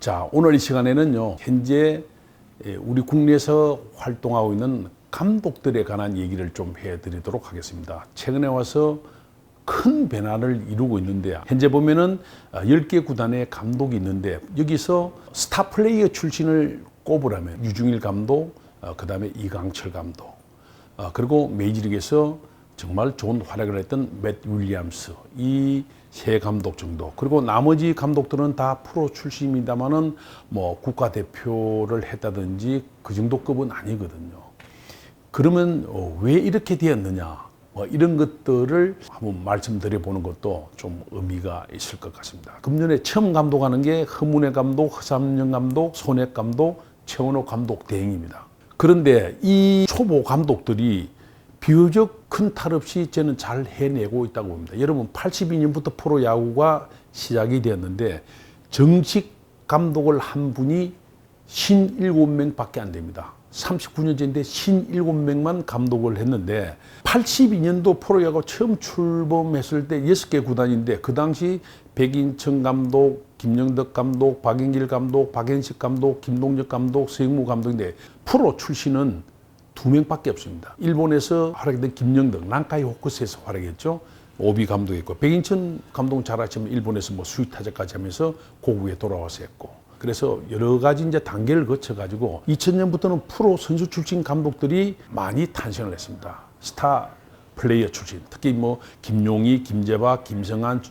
자, 오늘 이 시간에는요, 현재 우리 국내에서 활동하고 있는 감독들에 관한 얘기를 좀 해드리도록 하겠습니다. 최근에 와서 큰 변화를 이루고 있는데, 현재 보면은 10개 구단의 감독이 있는데, 여기서 스타 플레이어 출신을 꼽으라면 유중일 감독, 그 다음에 이강철 감독, 그리고 메이저리그에서 정말 좋은 활약을 했던 맷 윌리엄스, 이 세 감독 정도. 그리고 나머지 감독들은 다 프로 출신입니다만은 뭐 국가대표를 했다든지 그 정도급은 아니거든요. 그러면 왜 이렇게 되었느냐, 뭐 이런 것들을 한번 말씀드려 보는 것도 좀 의미가 있을 것 같습니다. 금년에 처음 감독하는 게 허문회 감독, 허삼영 감독, 손익 감독, 최원호 감독 대행입니다. 그런데 이 초보 감독들이 비교적 큰 탈 없이 저는 잘 해내고 있다고 봅니다. 여러분, 82년부터 프로야구가 시작이 되었는데 정식 감독을 한 분이 57명밖에 안 됩니다. 39년째인데 57명만 감독을 했는데, 82년도 프로야구 처음 출범했을 때 6개 구단인데, 그 당시 백인천 감독, 김영덕 감독, 박영길 감독, 박현식 감독, 김동혁 감독, 서영무 감독인데 프로 출신은 2명밖에 없습니다. 일본에서 활약했던 김영덕, 난카이 호크스에서 활약했죠. 오비 감독이었고, 백인천 감독은 잘 아시면 일본에서 뭐 수위타자까지 하면서 고국에 돌아와서 했고, 그래서 여러 가지 이제 단계를 거쳐가지고 2000년부터는 프로 선수 출신 감독들이 많이 탄생을 했습니다. 스타 플레이어 출신, 특히 뭐 김용희, 김재박, 김성한,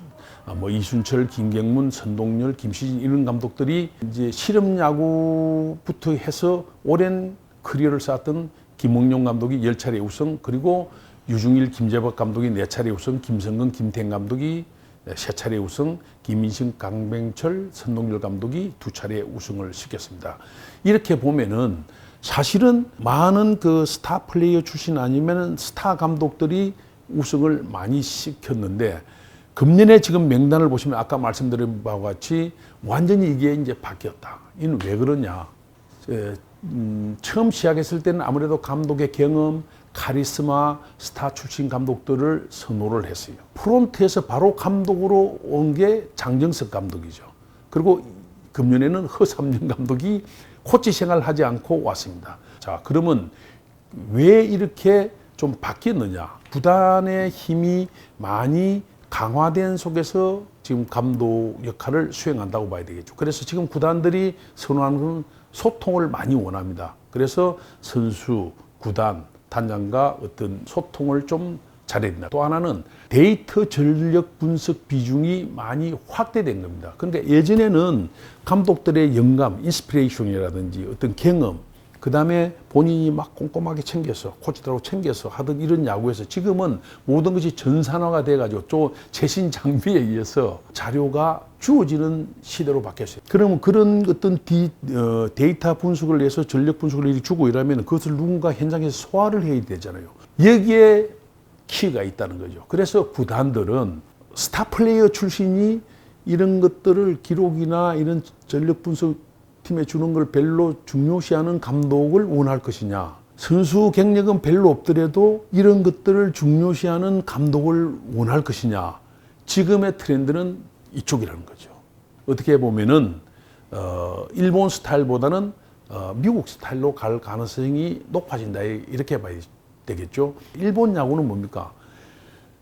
뭐 이순철, 김경문, 선동열, 김시진 이런 감독들이 이제 실업 야구부터 해서 오랜 커리어를 쌓았던 김홍룡 감독이 10차례 우승, 그리고 유중일, 김재박 감독이 4차례 우승, 김성근, 김태형 감독이 3차례 우승, 김인식, 강병철, 선동열 감독이 2차례 우승을 시켰습니다. 이렇게 보면은 사실은 많은 그 스타 플레이어 출신 아니면 스타 감독들이 우승을 많이 시켰는데, 금년에 지금 명단을 보시면 아까 말씀드린 바와 같이 완전히 이게 이제 바뀌었다. 이는 왜 그러냐? 처음 시작했을 때는 아무래도 감독의 경험, 카리스마, 스타 출신 감독들을 선호를 했어요. 프론트에서 바로 감독으로 온 게 장정석 감독이죠. 그리고 금년에는 허삼영 감독이 코치 생활을 하지 않고 왔습니다. 자, 그러면 왜 이렇게 좀 바뀌었느냐? 구단의 힘이 많이 강화된 속에서 지금 감독 역할을 수행한다고 봐야 되겠죠. 그래서 지금 구단들이 선호하는 건 소통을 많이 원합니다. 그래서 선수, 구단, 단장과 어떤 소통을 좀 잘해야 된다. 또 하나는 데이터 전력 분석 비중이 많이 확대된 겁니다. 그러니까 예전에는 감독들의 영감, 인스피레이션이라든지 어떤 경험, 그 다음에 본인이 막 꼼꼼하게 챙겨서, 코치들하고 챙겨서 하던 이런 야구에서 지금은 모든 것이 전산화가 돼가지고 또 최신 장비에 의해서 자료가 주어지는 시대로 바뀌었어요. 그러면 그런 어떤 데이터 분석을 해서 전력 분석을 주고 이러면 그것을 누군가 현장에서 소화를 해야 되잖아요. 여기에 키가 있다는 거죠. 그래서 구단들은 스타 플레이어 출신이 이런 것들을 기록이나 이런 전력 분석 팀에 주는 걸 별로 중요시하는 감독을 원할 것이냐, 선수 경력은 별로 없더라도 이런 것들을 중요시하는 감독을 원할 것이냐. 지금의 트렌드는 이쪽이라는 거죠. 어떻게 보면은 일본 스타일보다는 미국 스타일로 갈 가능성이 높아진다, 이렇게 봐야 되겠죠. 일본 야구는 뭡니까?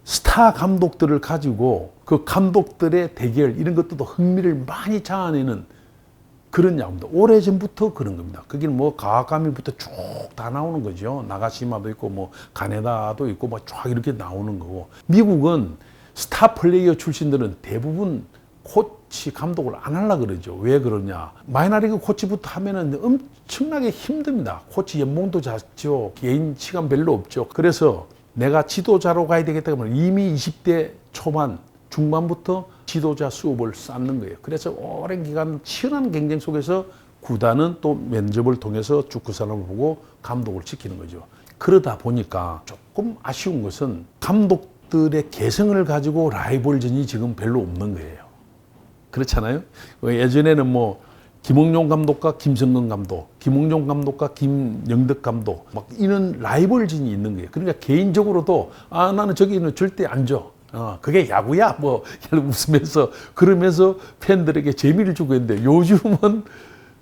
스타 감독들을 가지고 그 감독들의 대결, 이런 것들도 흥미를 많이 자아내는 그런 야구입니다. 오래전부터 그런 겁니다. 거기는 뭐 가와가미부터 쭉 다 나오는 거죠. 나가시마도 있고 뭐 가네다도 있고 뭐 쫙 이렇게 나오는 거고, 미국은 스타 플레이어 출신들은 대부분 코치 감독을 안 하려고 그러죠. 왜 그러냐? 마이너리그 코치부터 하면은 엄청나게 힘듭니다. 코치 연봉도 작죠. 개인 시간 별로 없죠. 그래서 내가 지도자로 가야 되겠다 그러면 이미 20대 초반, 중반부터 지도자 수업을 쌓는 거예요. 그래서 오랜 기간 치열한 경쟁 속에서 구단은 또 면접을 통해서 쭉 그 사람을 보고 감독을 시키는 거죠. 그러다 보니까 조금 아쉬운 것은 감독들의 개성을 가지고 라이벌전이 지금 별로 없는 거예요. 그렇잖아요? 예전에는 뭐 김홍룡 감독과 김성근 감독, 김홍룡 감독과 김영덕 감독, 막 이런 라이벌전이 있는 거예요. 그러니까 개인적으로도 나는 저기는 절대 안 줘. 그게 야구야 뭐 웃으면서 그러면서 팬들에게 재미를 주고 있는데 요즘은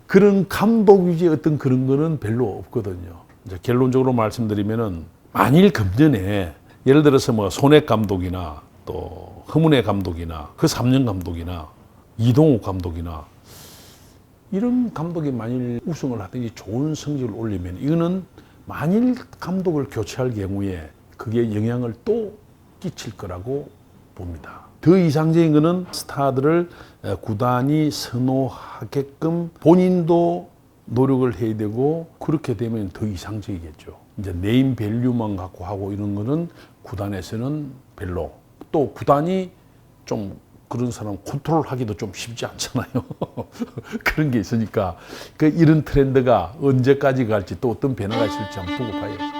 그런 감독 위주의 어떤 그런 거는 별로 없거든요. 이제 결론적으로 말씀드리면은 만일 금년에 예를 들어서 뭐 손해 감독이나 또 허문회 감독이나 그 3년 감독이나 이동욱 감독이나 이런 감독이 만일 우승을 하든지 좋은 성적을 올리면 이거는 만일 감독을 교체할 경우에 그게 영향을 또 끼칠 거라고 봅니다. 더 이상적인 거는 스타들을 구단이 선호하게끔 본인도 노력을 해야 되고 그렇게 되면 더 이상적이겠죠. 이제 네임 밸류만 갖고 하고 이런 거는 구단에서는 별로 또 구단이 좀 그런 사람 컨트롤하기도 좀 쉽지 않잖아요. 그런 게 있으니까 이런 트렌드가 언제까지 갈지 또 어떤 변화가 있을지 한번 두고 봐야죠.